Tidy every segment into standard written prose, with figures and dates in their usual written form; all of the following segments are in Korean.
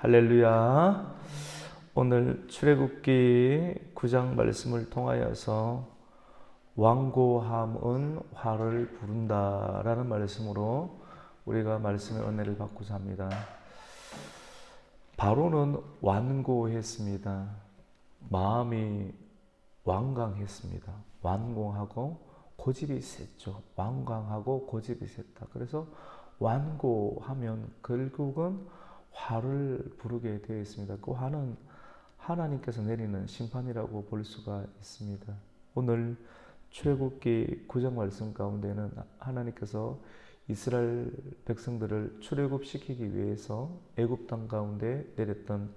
할렐루야. 오늘 출애굽기 9장 말씀을 통하여서 완고함은 화를 부른다라는 말씀으로 우리가 말씀의 은혜를 받고자 합니다. 바로는 완고했습니다. 마음이 완강했습니다. 완고하고 고집이 셌죠. 완강하고 고집이 셌다. 그래서 완고하면 결국은 화를 부르게 되어 있습니다. 그 화는 하나님께서 내리는 심판이라고 볼 수가 있습니다. 오늘 출애굽기 9장 말씀 가운데는 하나님께서 이스라엘 백성들을 출애굽시키기 위해서 애굽 땅 가운데 내렸던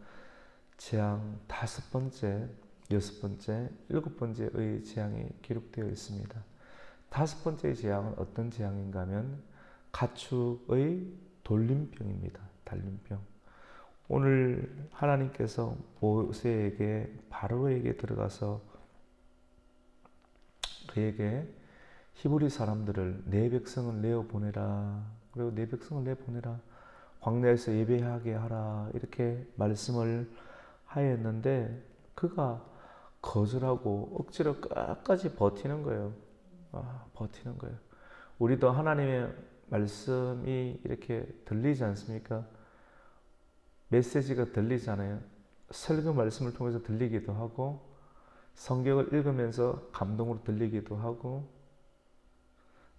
재앙 5번째, 6번째, 7번째의 재앙이 기록되어 있습니다. 5번째 재앙은 어떤 재앙인가 하면 가축의 돌림병입니다. 달림병. 오늘 하나님께서 모세에게 바로에게 들어가서 그에게 히브리 사람들을 내 백성을 내어 보내라. 그리고 내 백성을 내 보내라. 광야에서 예배하게 하라. 이렇게 말씀을 하였는데 그가 거절하고 억지로 끝까지 버티는 거예요. 버티는 거예요. 우리도 하나님의 말씀이 이렇게 들리지 않습니까? 메시지가 들리잖아요. 설교 말씀을 통해서 들리기도 하고 성경을 읽으면서 감동으로 들리기도 하고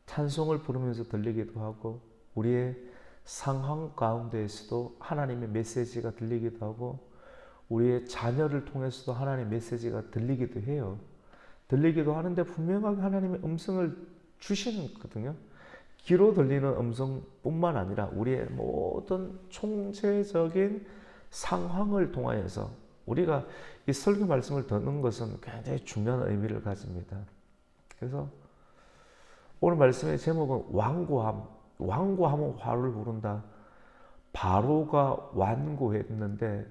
찬송을 부르면서 들리기도 하고 우리의 상황 가운데에서도 하나님의 메시지가 들리기도 하고 우리의 자녀를 통해서도 하나님의 메시지가 들리기도 해요. 들리기도 하는데 분명하게 하나님의 음성을 주시는 거거든요. 귀로 들리는 음성뿐만 아니라 우리의 모든 총체적인 상황을 통하여서 우리가 이 설교 말씀을 듣는 것은 굉장히 중요한 의미를 가집니다. 그래서 오늘 말씀의 제목은 완고함. 완고함은 화를 부른다. 바로가 완고했는데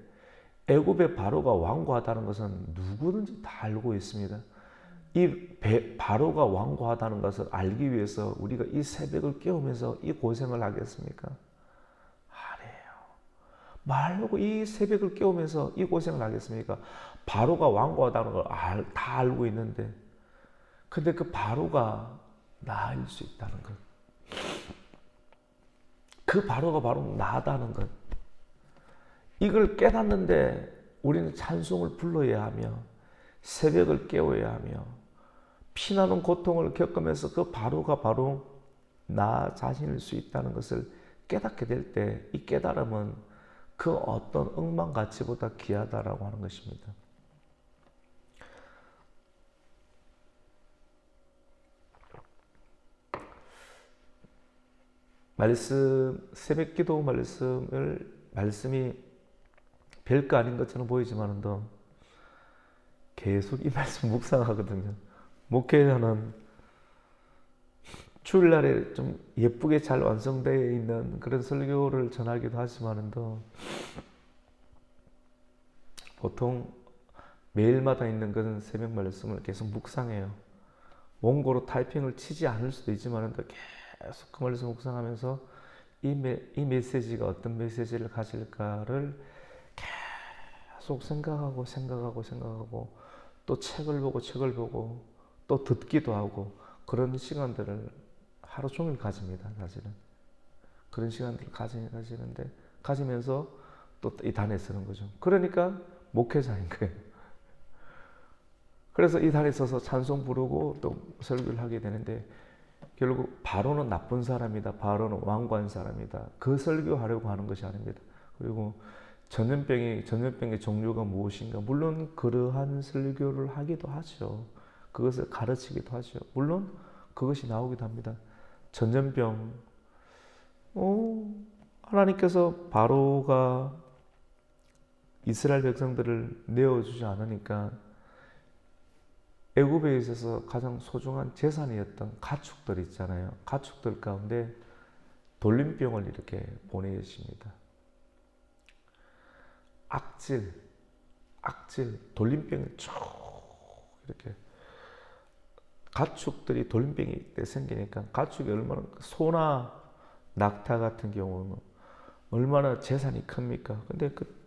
애굽의 바로가 완고하다는 것은 누구든지 다 알고 있습니다. 이 바로가 완고하다는 것을 알기 위해서 우리가 이 새벽을 깨우면서 이 고생을 하겠습니까? 아니에요. 말고 이 새벽을 깨우면서 이 고생을 하겠습니까? 바로가 완고하다는 걸 다 알고 있는데 근데 그 바로가 나일 수 있다는 것. 그 바로가 바로 나다는 것. 이걸 깨닫는데 우리는 찬송을 불러야 하며 새벽을 깨워야 하며 피나는 고통을 겪으면서 그 바로가 바로 나 자신일 수 있다는 것을 깨닫게 될 때 이 깨달음은 그 어떤 억만가치보다 귀하다라고 하는 것입니다. 새벽기도 말씀이 별거 아닌 것처럼 보이지만도 계속 이 말씀 묵상하거든요. 목회자는 주일날에 좀 예쁘게 잘 완성되어 있는 그런 설교를 전하기도 하지만도 보통 매일마다 있는 그런 새벽 말씀을 계속 묵상해요. 원고로 타이핑을 치지 않을 수도 있지만도 계속 그 말씀 묵상하면서 이 메시지가 어떤 메시지를 가질까를 계속 생각하고 또 책을 보고 또 듣기도 하고 그런 시간들을 하루 종일 가집니다. 사실은 그런 시간들을 가지는데 가지면서 또 이 단에 서는 거죠. 그러니까 목회자인 거예요. 그래서 이 단에 서서 찬송 부르고 또 설교를 하게 되는데 결국 바로는 나쁜 사람이다. 바로는 완고한 사람이다. 그 설교하려고 하는 것이 아닙니다. 그리고 전염병의 종류가 무엇인가? 물론 그러한 설교를 하기도 하죠. 그것을 가르치기도 하죠. 물론 그것이 나오기도 합니다. 전염병. 하나님께서 바로가 이스라엘 백성들을 내어주지 않으니까 애굽에 있어서 가장 소중한 재산이었던 가축들 있잖아요. 가축들 가운데 돌림병을 이렇게 보내십니다. 악질, 돌림병이 쭉 이렇게 가축들이 돌림병이 생기니까 가축이 얼마나 소나 낙타 같은 경우는 얼마나 재산이 큽니까? 근데 그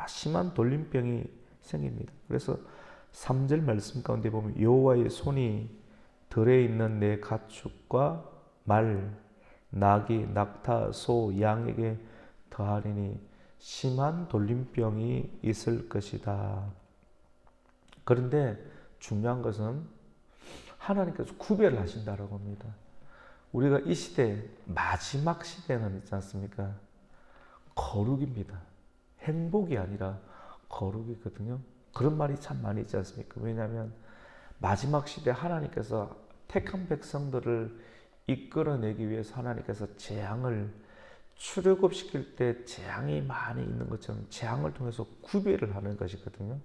심한 돌림병이 생깁니다. 그래서 3절 말씀 가운데 보면 여호와의 손이 들에 있는 내 가축과 말, 나귀, 낙타, 소, 양에게 더하리니 심한 돌림병이 있을 것이다. 그런데 중요한 것은 하나님께서 구별을 하신다라고 합니다. 우리가 이 시대, 마지막 시대는 있지 않습니까? 거룩입니다. 행복이 아니라 거룩이거든요. 그런 말이 참 많이 있지 않습니까? 왜냐하면 마지막 시대 하나님께서 택한 백성들을 이끌어내기 위해서 하나님께서 재앙을 출애굽시킬 때 재앙이 많이 있는 것처럼 재앙을 통해서 구별을 하는 것이거든요.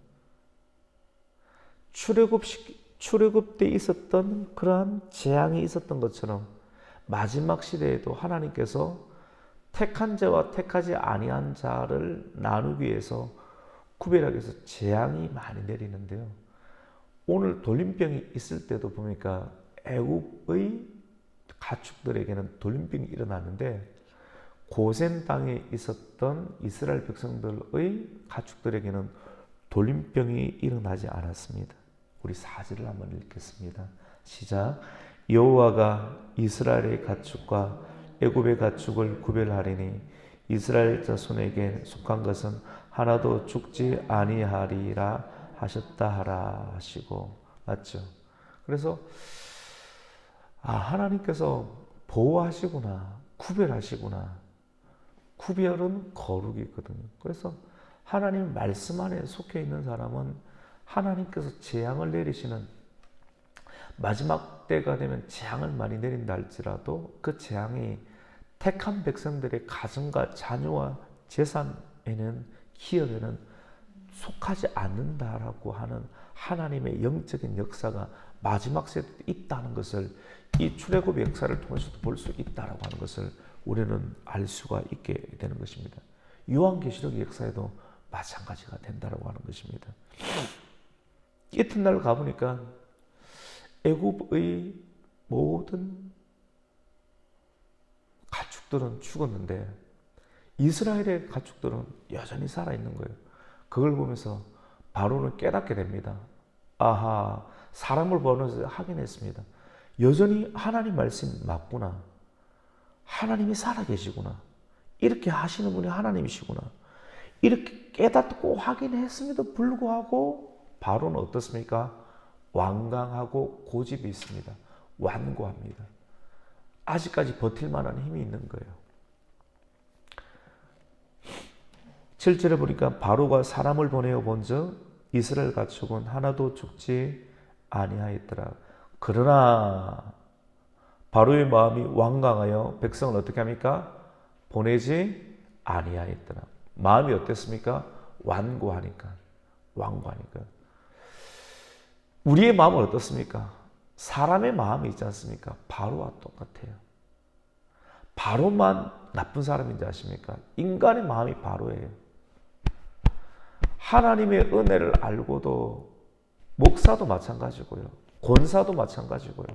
출애굽 때 있었던 그러한 재앙이 있었던 것처럼 마지막 시대에도 하나님께서 택한 자와 택하지 아니한 자를 나누기 위해서 구별하기 위해서 재앙이 많이 내리는데요. 오늘 돌림병이 있을 때도 보니까 애굽의 가축들에게는 돌림병이 일어났는데 고센 땅에 있었던 이스라엘 백성들의 가축들에게는 돌림병이 일어나지 않았습니다. 우리 4절을 한번 읽겠습니다. 시작. 여호와가 이스라엘의 가축과 애굽의 가축을 구별하리니 이스라엘 자손에게 속한 것은 하나도 죽지 아니하리라 하셨다 하라 하시고, 맞죠? 그래서 하나님께서 보호하시구나, 구별하시구나. 구별은 거룩이 있거든요. 그래서 하나님 말씀 안에 속해 있는 사람은 하나님께서 재앙을 내리시는, 마지막 때가 되면 재앙을 많이 내린다 할지라도 그 재앙이 택한 백성들의 가정과 자녀와 재산에는, 기업에는 속하지 않는다라고 하는 하나님의 영적인 역사가 마지막 세대에 있다는 것을 이 출애굽의 역사를 통해서도 볼 수 있다라고 하는 것을 우리는 알 수가 있게 되는 것입니다. 요한계시록의 역사에도 마찬가지가 된다라고 하는 것입니다. 이튿날 가보니까 애굽의 모든 가축들은 죽었는데 이스라엘의 가축들은 여전히 살아있는 거예요. 그걸 보면서 바로는 깨닫게 됩니다. 아하, 사람을 보면서 확인했습니다. 여전히 하나님 말씀이 맞구나. 하나님이 살아계시구나. 이렇게 하시는 분이 하나님이시구나. 이렇게 깨닫고 확인했음에도 불구하고 바로는 어떻습니까? 완강하고 고집이 있습니다. 완고합니다. 아직까지 버틸 만한 힘이 있는 거예요. 7절에 보니까 바로가 사람을 보내어 본즉 이스라엘 가축은 하나도 죽지 아니하였더라. 그러나 바로의 마음이 완강하여 백성을 어떻게 합니까? 보내지 아니하였더라. 마음이 어땠습니까? 완고하니까. 우리의 마음은 어떻습니까? 사람의 마음이 있지 않습니까? 바로와 똑같아요. 바로만 나쁜 사람인지 아십니까? 인간의 마음이 바로예요. 하나님의 은혜를 알고도 목사도 마찬가지고요. 권사도 마찬가지고요.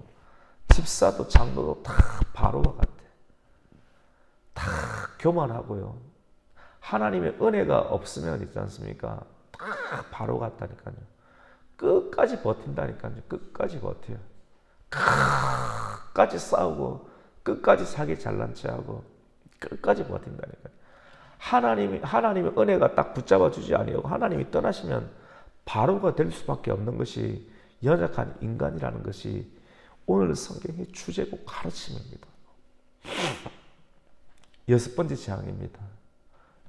집사도 장로도 다 바로와 같아. 다 교만하고요. 하나님의 은혜가 없으면 있지 않습니까? 다 바로 같다니까요. 끝까지 버틴다니까요. 끝까지 버텨요. 끝까지 싸우고 끝까지 사기 잘난 체하고 끝까지 버틴다니까요. 하나님의 은혜가 딱 붙잡아 주지 아니하고 하나님이 떠나시면 바로가 될 수밖에 없는 것이 연약한 인간이라는 것이 오늘 성경의 주제고 가르침입니다. 6번째 재앙입니다.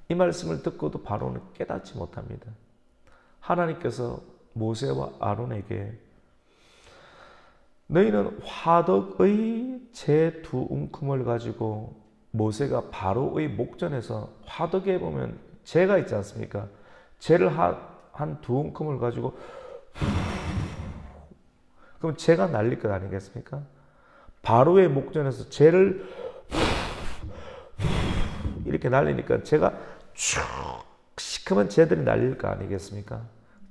이 말씀을 듣고도 바로는 깨닫지 못합니다. 하나님께서 모세와 아론에게 너희는 화덕의 재 2움큼을 가지고, 모세가 바로의 목전에서 화덕에 보면 재가 있지 않습니까? 재를 한 2움큼을 가지고 그럼 재가 날릴 것 아니겠습니까? 바로의 목전에서 재를 이렇게 날리니까 재가 쭉 시커먼 재들이 날릴 거 아니겠습니까?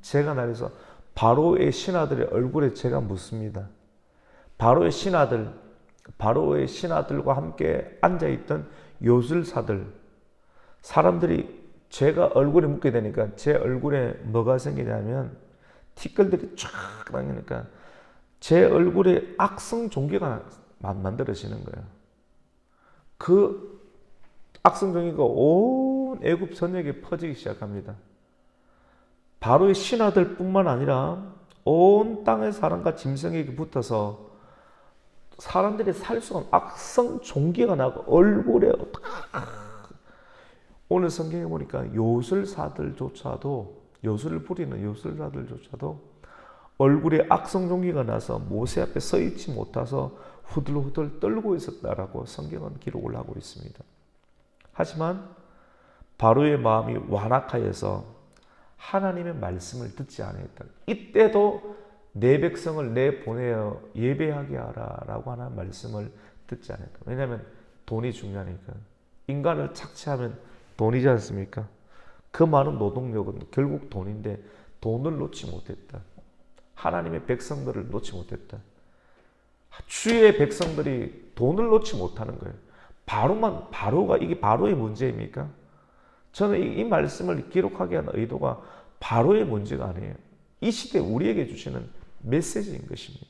재가 날려서 바로의 신하들의 얼굴에 재가 묻습니다. 바로의 신하들과 함께 앉아있던 요술사들, 사람들이 죄가 얼굴에 묻게 되니까 제 얼굴에 뭐가 생기냐면 티끌들이 쫙 당기니까 제 얼굴에 악성 종기가 만들어지는 거예요. 그 악성 종기가 온 애굽 전역에 퍼지기 시작합니다. 바로의 신하들뿐만 아니라 온 땅의 사람과 짐승에게 붙어서 사람들이 살 수가 없는 악성 종기가 나고 얼굴에 오늘 성경에 보니까 요술사들조차도 요술을 부리는 요술사들조차도 얼굴에 악성 종기가 나서 모세 앞에 서 있지 못해서 후들후들 떨고 있었다라고 성경은 기록을 하고 있습니다. 하지만 바로의 마음이 완악하여서 하나님의 말씀을 듣지 않았다. 이때도 내 백성을 내보내어 예배하게 하라라고 하는 말씀을 듣지 않았다. 왜냐하면 돈이 중요하니까. 인간을 착취하면 돈이지 않습니까? 그 많은 노동력은 결국 돈인데 돈을 놓지 못했다. 하나님의 백성들을 놓지 못했다. 주의 백성들이 돈을 놓지 못하는 거예요. 바로가 이게 바로의 문제입니까? 저는 이 말씀을 기록하게 한 의도가 바로의 문제가 아니에요. 이 시대 우리에게 주시는 메시지인 것입니다.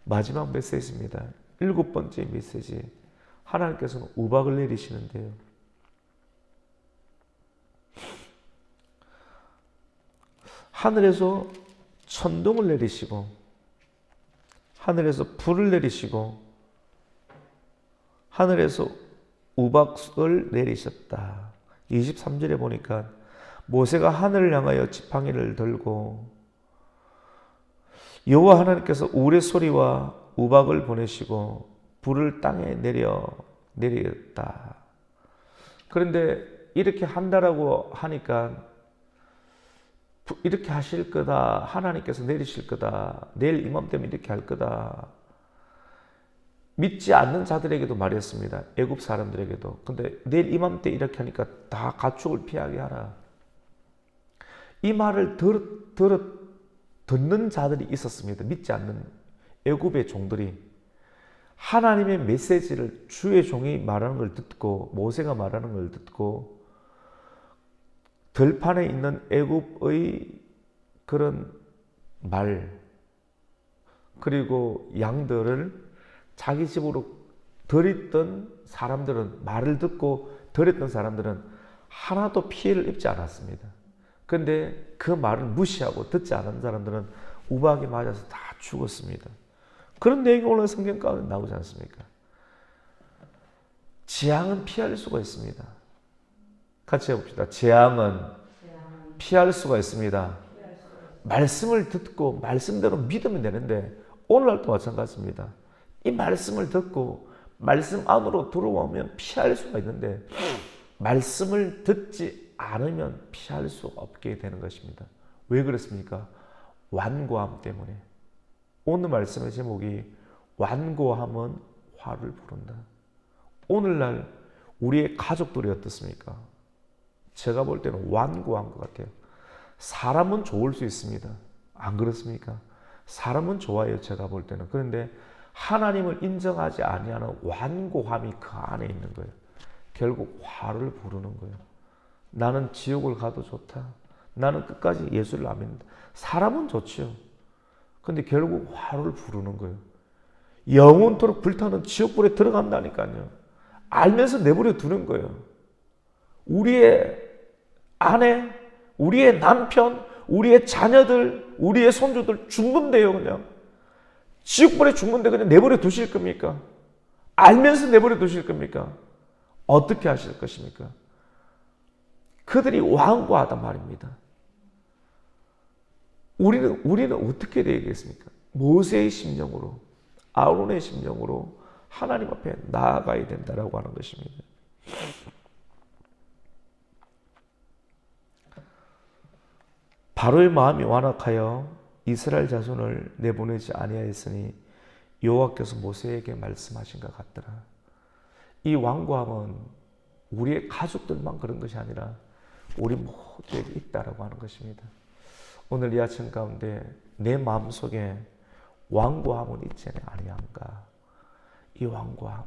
마지막 메시지입니다. 7번째 메시지. 하나님께서는 우박을 내리시는데요. 하늘에서 천둥을 내리시고 하늘에서 불을 내리시고 하늘에서 우박을 내리셨다. 23절에 보니까 모세가 하늘을 향하여 지팡이를 들고 여호와 하나님께서 우레 소리와 우박을 보내시고 불을 땅에 내렸다. 그런데 이렇게 한다라고 하니까 이렇게 하실 거다. 하나님께서 내리실 거다. 내일 이맘때면 이렇게 할 거다. 믿지 않는 자들에게도 말했습니다. 애굽 사람들에게도. 근데 내일 이맘때 이렇게 하니까 다 가축을 피하게 하라. 이 말을 듣는 자들이 있었습니다. 믿지 않는 애굽의 종들이 하나님의 메시지를 주의 종이 말하는 걸 듣고 모세가 말하는 걸 듣고 들판에 있는 애굽의 그런 말 그리고 양들을 자기 집으로 들였던 사람들은 말을 듣고 들였던 사람들은 하나도 피해를 입지 않았습니다. 그런데 그 말을 무시하고 듣지 않은 사람들은 우박에 맞아서 다 죽었습니다. 그런 내용이 오늘 성경 가운데 나오지 않습니까? 재앙은 피할 수가 있습니다. 같이 해봅시다. 재앙은 피할 수가 있습니다. 말씀을 듣고 말씀대로 믿으면 되는데 오늘날도 마찬가지입니다. 이 말씀을 듣고 말씀 안으로 들어오면 피할 수가 있는데 말씀을 듣지 않으면 피할 수 없게 되는 것입니다. 왜 그렇습니까? 완고함 때문에. 오늘 말씀의 제목이 완고함은 화를 부른다. 오늘날 우리의 가족들이 어떻습니까? 제가 볼 때는 완고한 것 같아요. 사람은 좋을 수 있습니다. 안 그렇습니까? 사람은 좋아요. 제가 볼 때는. 그런데 하나님을 인정하지 아니하는 완고함이 그 안에 있는 거예요. 결국 화를 부르는 거예요. 나는 지옥을 가도 좋다. 나는 끝까지 예수를 안 믿는다. 사람은 좋지요. 근데 결국 화를 부르는 거예요. 영원토록 불타는 지옥불에 들어간다니까요. 알면서 내버려 두는 거예요. 우리의 아내, 우리의 남편, 우리의 자녀들, 우리의 손주들 죽는데요, 그냥. 지옥불에 죽는데 그냥 내버려 두실 겁니까? 알면서 내버려 두실 겁니까? 어떻게 하실 것입니까? 그들이 완고하단 말입니다. 우리는 어떻게 되겠습니까? 모세의 심령으로, 아론의 심령으로 하나님 앞에 나아가야 된다라고 하는 것입니다. 바로의 마음이 완악하여 이스라엘 자손을 내보내지 아니하였으니 여호와께서 모세에게 말씀하신 것 같더라. 이 완고함은 우리의 가족들만 그런 것이 아니라 우리 모두에게 있다라고 하는 것입니다. 오늘 이 아침 가운데 내 마음속에 완고함은 있지 아니한가? 이 완고함,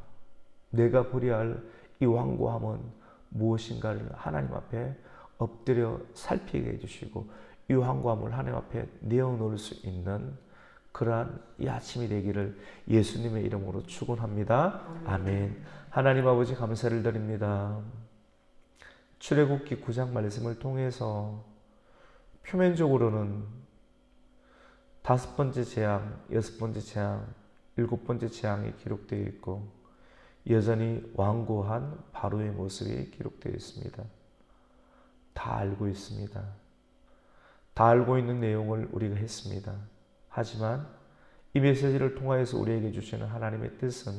내가 버려야 할 이 완고함은 무엇인가를 하나님 앞에 엎드려 살피게 해주시고 유황감을 하나님 앞에 내어놓을 수 있는 그러한 이 아침이 되기를 예수님의 이름으로 축원합니다. 아멘. 하나님 아버지 감사를 드립니다. 출애굽기 9장 말씀을 통해서 표면적으로는 5번째 재앙, 6번째 재앙, 7번째 재앙이 기록되어 있고 여전히 완고한 바로의 모습이 기록되어 있습니다. 다 알고 있습니다. 다 알고 있는 내용을 우리가 했습니다. 하지만 이 메시지를 통하여서 우리에게 주시는 하나님의 뜻은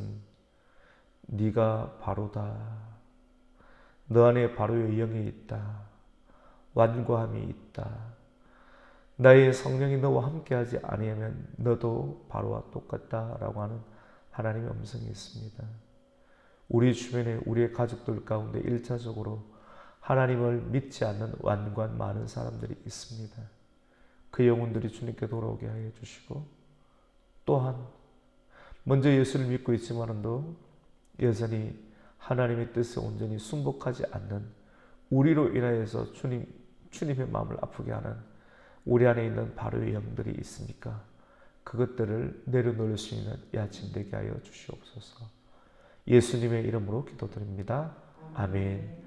네가 바로다. 너 안에 바로의 영이 있다. 완고함이 있다. 나의 성령이 너와 함께하지 아니하면 너도 바로와 똑같다라고 하는 하나님의 음성이 있습니다. 우리 주변에 우리의 가족들 가운데 1차적으로 하나님을 믿지 않는 완고한 많은 사람들이 있습니다. 그 영혼들이 주님께 돌아오게 하여 주시고 또한 먼저 예수를 믿고 있지만도 여전히 하나님의 뜻에 온전히 순복하지 않는 우리로 인하여서 주님의 마음을 아프게 하는 우리 안에 있는 바로의 영들이 있습니까? 그것들을 내려놓을 수 있는 이 아침 되게 하여 주시옵소서. 예수님의 이름으로 기도드립니다. 아멘.